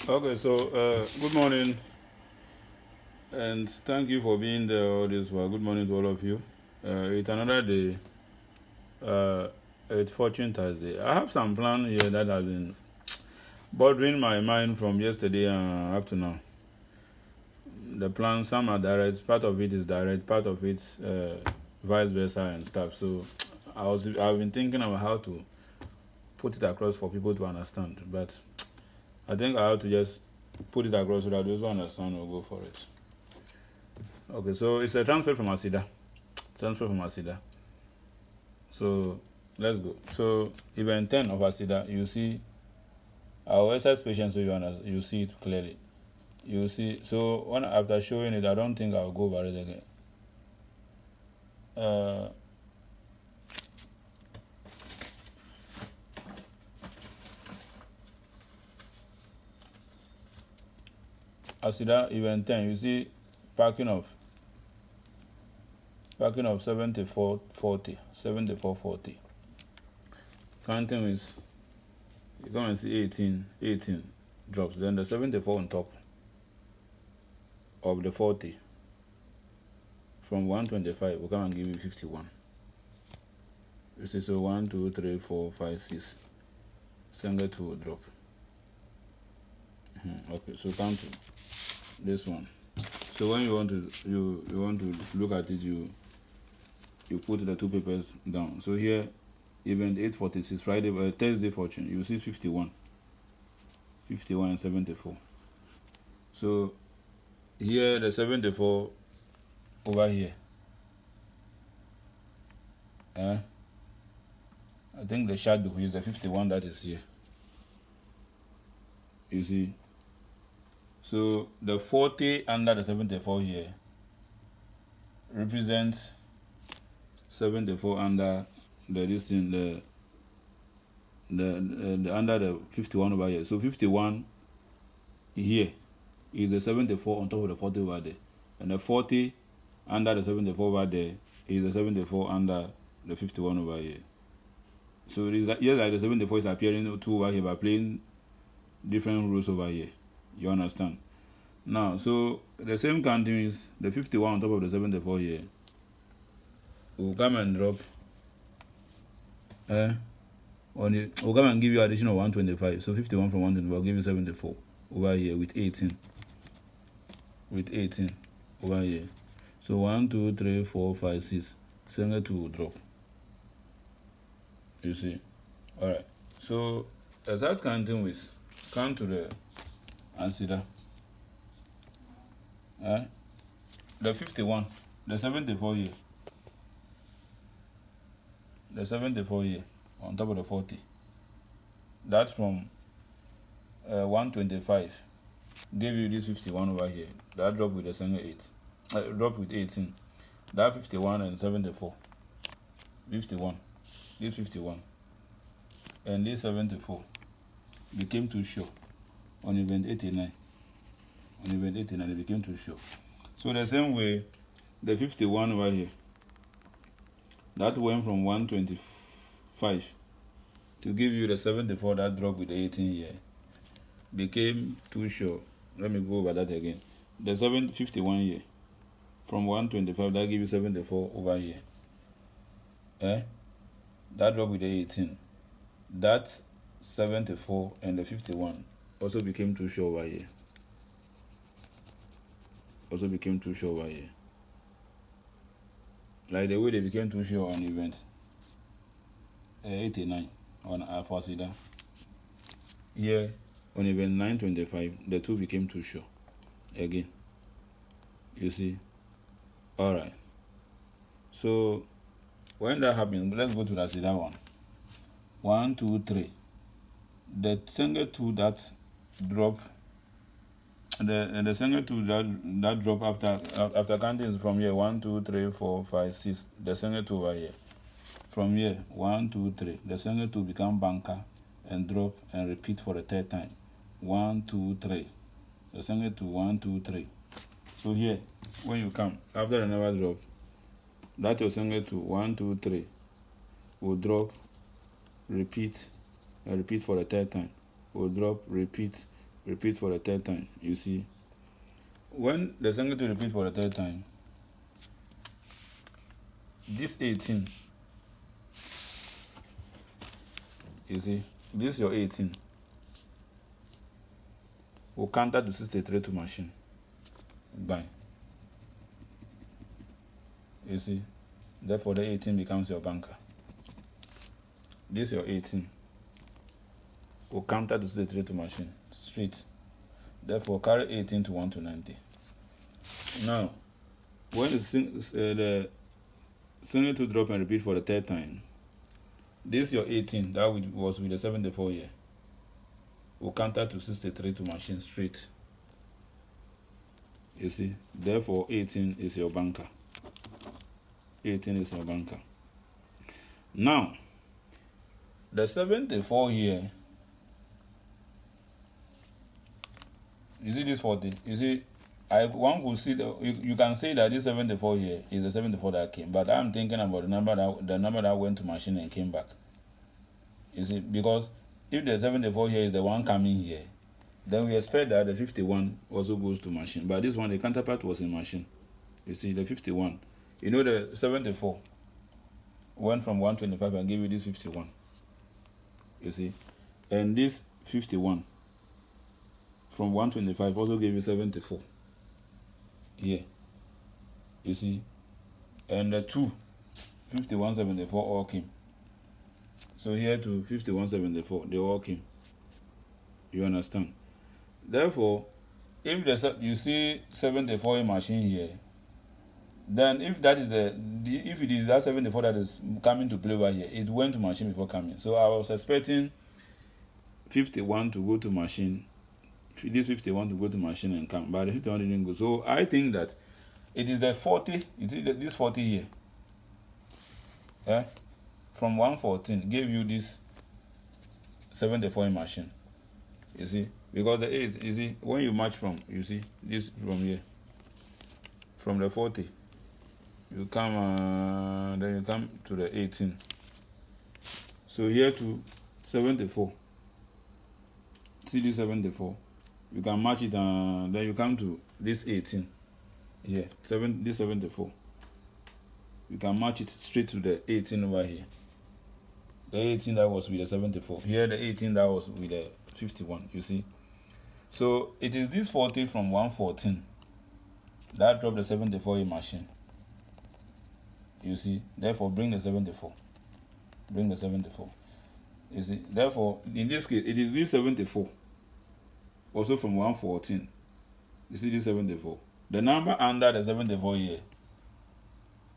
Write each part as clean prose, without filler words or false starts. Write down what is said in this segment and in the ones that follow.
Okay, so good morning, and thank you for being there all this while. Good morning to all of you. It's another day. Uh, it's Fortune Thursday. I have some plan here that has been bothering my mind from yesterday up to now. The plan, some are direct. Part of it is direct. Part of it's vice versa and stuff. So I've been thinking about how to put it across for people to understand. But I think I have to just put it across so that those who understand will go for it. Okay, so it's a transfer from Asida. So let's go. So event 10 of Asida, you see our exercise patient, so you see it clearly. You see, so when after showing it, I don't think I'll go over it again. Uh, Asida event 10, you see parking of 7440. Counting is you come and see 18 drops. Then the 74 on top of the 40 from 125 will come and give you 51. You see, so 1, 2, 3, 4, 5, 6. Single 2 will drop. Okay, so come to this one. So when you want to look at it, you put the two papers down. So here, event 846 Friday, Thursday fortune. You see 51 and 74. So here the 74 over here. I think the shadow is the 51 that is here. You see. So the 40 under the 74 here represents 74 under the the under the 51 over here. So 51 here is the 74 on top of the 40 over there, and the 40 under the 74 over there is the 74 under the 51 over here. So it is like, yes, like the 74 is appearing two over here by playing different rules over here. You understand? Now, so the same counting is the 51 on top of the 74 here will come and drop. Will come and give you additional 125. So 51 from 125 will give you 74 over here with 18. With 18 over here. So 1, 2, 3, 4, 5, 6. Single 2 will drop. You see? Alright. So as that counting with count to the answer. The 51, the 74 here. The 74 here on top of the 40. That's from 125 gave you this 51 over here. That dropped with the single 8. Dropped with 18. That 51 and 74. 51. This 51. And this 74 became too short on event 89. On event 89 it became too short. So the same way, the 51 over here, that went from 125 to give you the 74 that dropped with the 18 here, became too short. Let me go over that again. The 751 here, from 125, that give you 74 over here. That dropped with the 18. That 74 and the 51 also became too short over here. Like the way they became too short on event 89 on Alpha Cedar. Here on event 925, the two became too short again. You see? Alright. So when that happens, let's go to the Cedar one. 1, 2, 3. The single 2 that drop. The single 2 that drop after counting from here 1, 2, 3, 4, 5, 6. The single 2 over here. From here 1, 2, 3. The single 2 become banker and drop and repeat for the third time. 1, 2, 3. The single 2 1, 2, 3. So here when you come after the never drop, that your single 2 1, 2, 3 will drop, repeat, and repeat for the third time. Will drop, repeat, repeat for the third time. You see, when the second to repeat for the third time, this 18, you see, this your 18 will counter to 63 to machine. Bang. You see, therefore the 18 becomes your banker. This your 18 will counter to 63 to machine. Straight. Therefore carry 18 to 1 to 90. Now, when the single to drop and repeat for the third time, this your 18 that was with the 74 here will counter to 63 to machine straight. You see, therefore 18 is your banker. 18 is your banker. Now, the 74 here, you see this 40, you see, one could see you can say that this 74 here is the 74 that came, but I'm thinking about the number that went to machine and came back. You see, because if the 74 here is the one coming here, then we expect that the 51 also goes to machine. But this one, the counterpart was in machine. You see, the 51. You know, the 74 went from 125 and gave you this 51. You see, and this 51 from 125 also gave you 74. Here, you see, and the two 5174 all came. So here to 5174, they all came. You understand? Therefore, if you see 74 in machine here, then if that is if it is that 74 that is coming to play over here, it went to machine before coming. So I was expecting 51 to go to machine, this 51 to go to machine and come, but the 51 didn't go. So I think that it is the 40, you see this 40 here, from 114 gave you this 74 in machine. You see, because the 8, you see, when you match from, you see, this from here, from the 40, you come, then you come to the 18. So here to 74, see this 74, you can match it, then you come to this 18, here, this 74. You can match it straight to the 18 over here. The 18 that was with the 74. Here the 18 that was with the 51, you see. So it is this 40 from 114 that dropped the 74 in machine. You see, therefore bring the 74. Bring the 74. You see, therefore in this case it is this 74 also from 114. You see this 74. The number under the 74 here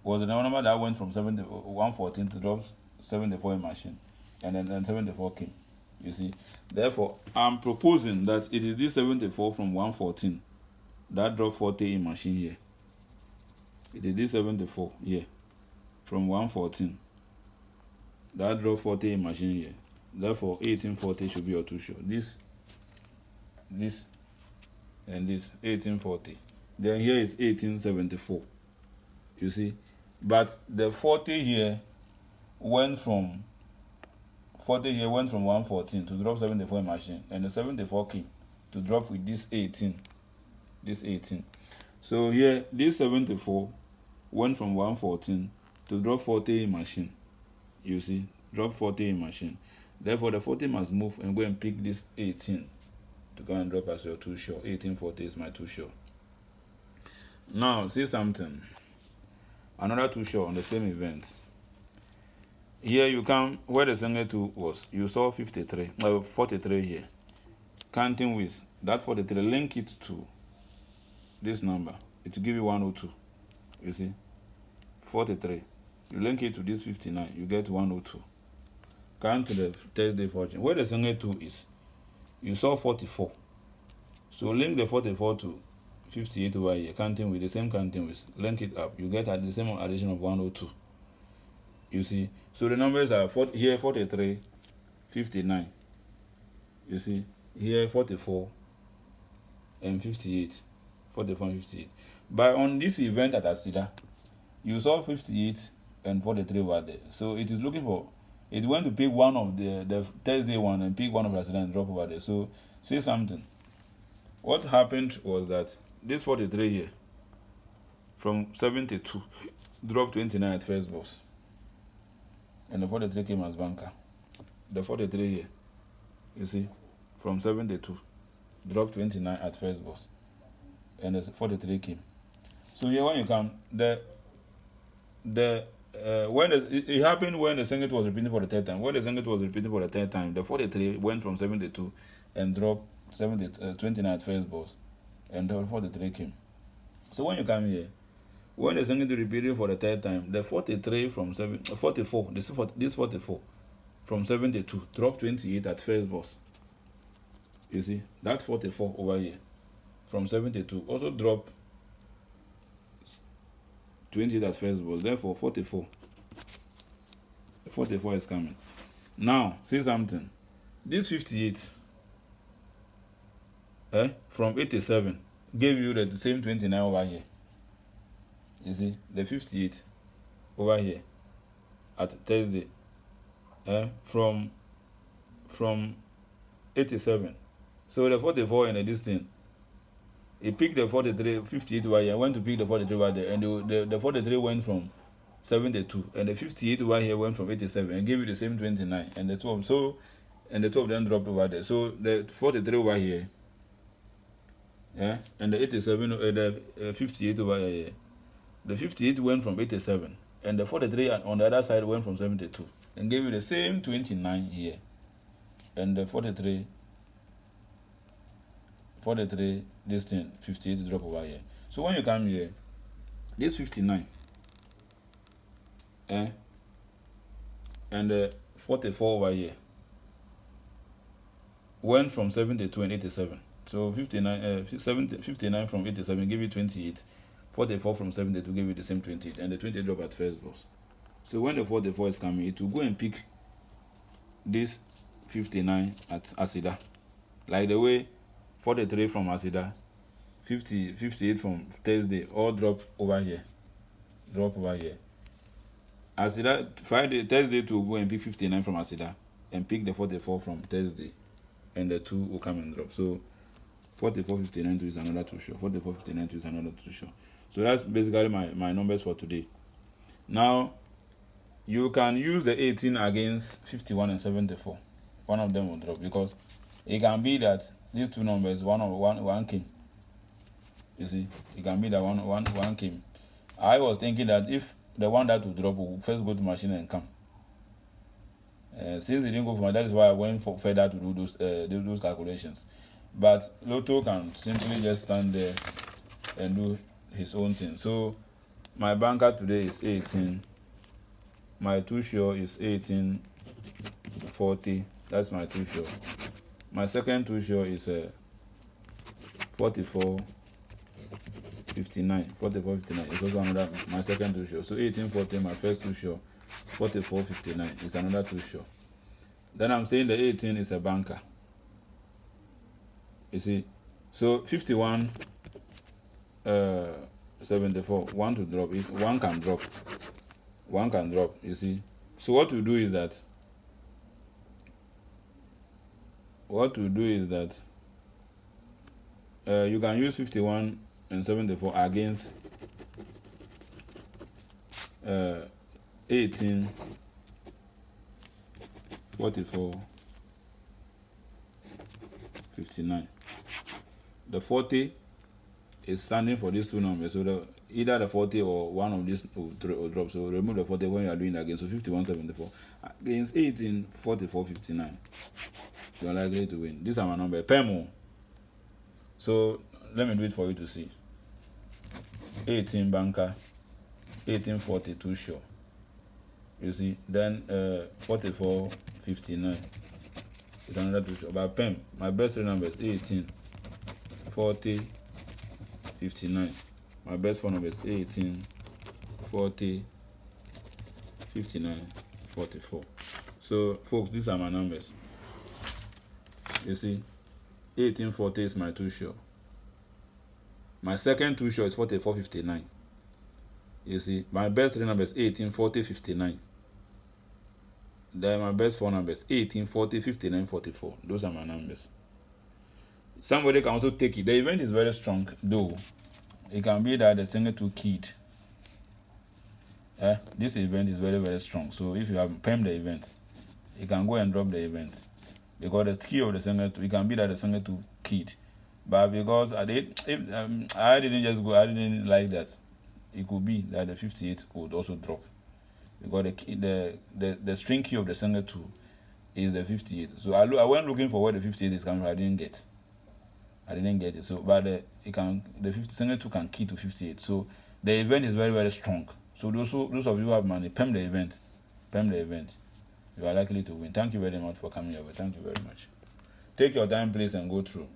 was the number that went from 114 to drop 74 in machine, and then 74 came. You see, therefore I'm proposing that it is this 74 from 114 that dropped 40 in machine here. It is this 74 here from 114 that dropped 40 in machine here. Therefore 1840 should be your two short. This and this 1840. Then here is 1874. You see, but the 40 here went from 114 to drop 74 in machine, and the 74 came to drop with this 18. So here this 74 went from 114 to drop 40 in machine. You see, drop 40 in machine. Therefore the 40 must move and go and pick this 18 to go and drop as your two short. 1840 is my two short. Now see something. Another two short on the same event. Here you come where the single 2 was. You saw 43 here. Counting with that 43, link it to this number. It will give you 102. You see, 43. You link it to this 59. You get 102. Count to the Thursday fortune. Where the single 2 is, you saw 44. So link the 44 to 58 over here. Counting with the same counting with. Link it up. You get the same addition of 102. You see, so the numbers are here 43, 59. You see, here 44 and 58, 44 and 58. But on this event at Asida, you saw 58 and 43 over there. So it is looking for, it went to pick one of the Thursday one and pick one of Asida and drop over there. So say something. what happened was that this 43 here from 72 dropped 29 at first boss, and the 43 came as banker. The 43 here, you see, from 72 dropped 29 at first boss, and the 43 came. So here when you come, when it happened when the singlet was repeating for the third time. When the singlet was repeating for the third time, the 43 went from 72 and dropped 29 at first boss, and the 43 came. So when you come here, when the singlet repeated for the third time, the 43 from 44, this 44 from 72 dropped 28 at first boss. You see, that 44 over here from 72 also dropped 28 at first boss. Therefore, 44 is coming. Now, see something. This 58 from 87 gave you the same 29 over here. You see, the 58 over here at Thursday from 87. So the 44 in this thing, he picked the 58 over here and went to pick the 43 over there, and the 43 went from 72, and the 58 over here went from 87 and gave you the same 29, and the 12. So, and the 12 then dropped over there. So the 43 over here, and the 87, the 58 over here, the 58 went from 87, and the 43 on the other side went from 72, and gave you the same 29 here, and the 43, this thing 58 drop over here. So when you come here, this 59 and the 44 over here went from 72 and 87. So 59 from 87 give you 28. 44 from 72 give you the same 28, and the 28 drop at first boss. So when the 44 is coming, it will go and pick this 59 at Asida, like the way 43 from Asida, 58 from Thursday, all drop over here. Asida, Thursday to go and pick 59 from Asida and pick the 44 from Thursday, and the 2 will come and drop. So 44, 59 is another 2 show. 44, 59 is another 2 show. So that's basically my numbers for today. Now, you can use the 18 against 51 and 74. One of them will drop, because it can be that these two numbers, one came. You see, it can be that one came. I was thinking that if the one that will drop will first go to machine and come. Since it didn't go for machine, that is why I went further to do those calculations. But Lotto can simply just stand there and do his own thing. So my banker today is 18. My 2 sure is 1840. That's my 2 sure. My second 2 sure is 4459. 4459 is also another, my second 2 sure. So 1840, my first 2 sure. 4459 is another 2 sure. Then I'm saying the 18 is a banker. You see, so 51 74, one to drop. If one can drop, you see. So what we do is that you can use 51 and 74 against 18 44 59. The 40 is standing for these two numbers, so either the 40 or one of these will drop. So remove the 40 when you are doing again. So 5174 against 18 44 59. You are likely to win. These are my numbers. Permo. So let me do it for you to see. 18 banker, 1842 sure. You see, then 4459 is another 2 sure. But Pem, my best 3 numbers 18 40 59. My best 4 numbers 18 40 59 44. So folks, these are my numbers. You see, 1840 is my 2 sure. My second 2 sure is 4459. You see, my best 3 numbers 18 40 59. Then my best 4 numbers 18 40 59 44. Those are my numbers. Somebody can also take it. The event is very strong, though. It can be that the singlet 2 keyed. This event is very, very strong. So if you have permed the event, you can go and drop the event. Because the key of the singlet 2, it can be that the singlet 2 keyed. But because I didn't like that. It could be that the 58 could also drop. Because the string key of the singlet 2 is the 58. So I went looking for where the 58 is coming from. I didn't get it. So but the singlet 2 can key to 58. So the event is very, very strong. So those of you who have money, perm the event. You are likely to win. Thank you very much for coming over. Thank you very much. Take your time, please, and go through.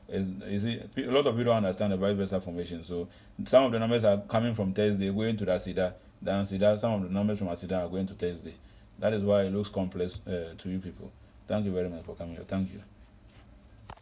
You see, a lot of people don't understand the vice versa formation. So some of the numbers are coming from Thursday, going to the Asida. Then Asida, some of the numbers from Asida are going to Thursday. That is why it looks complex to you people. Thank you very much for coming here. Thank you.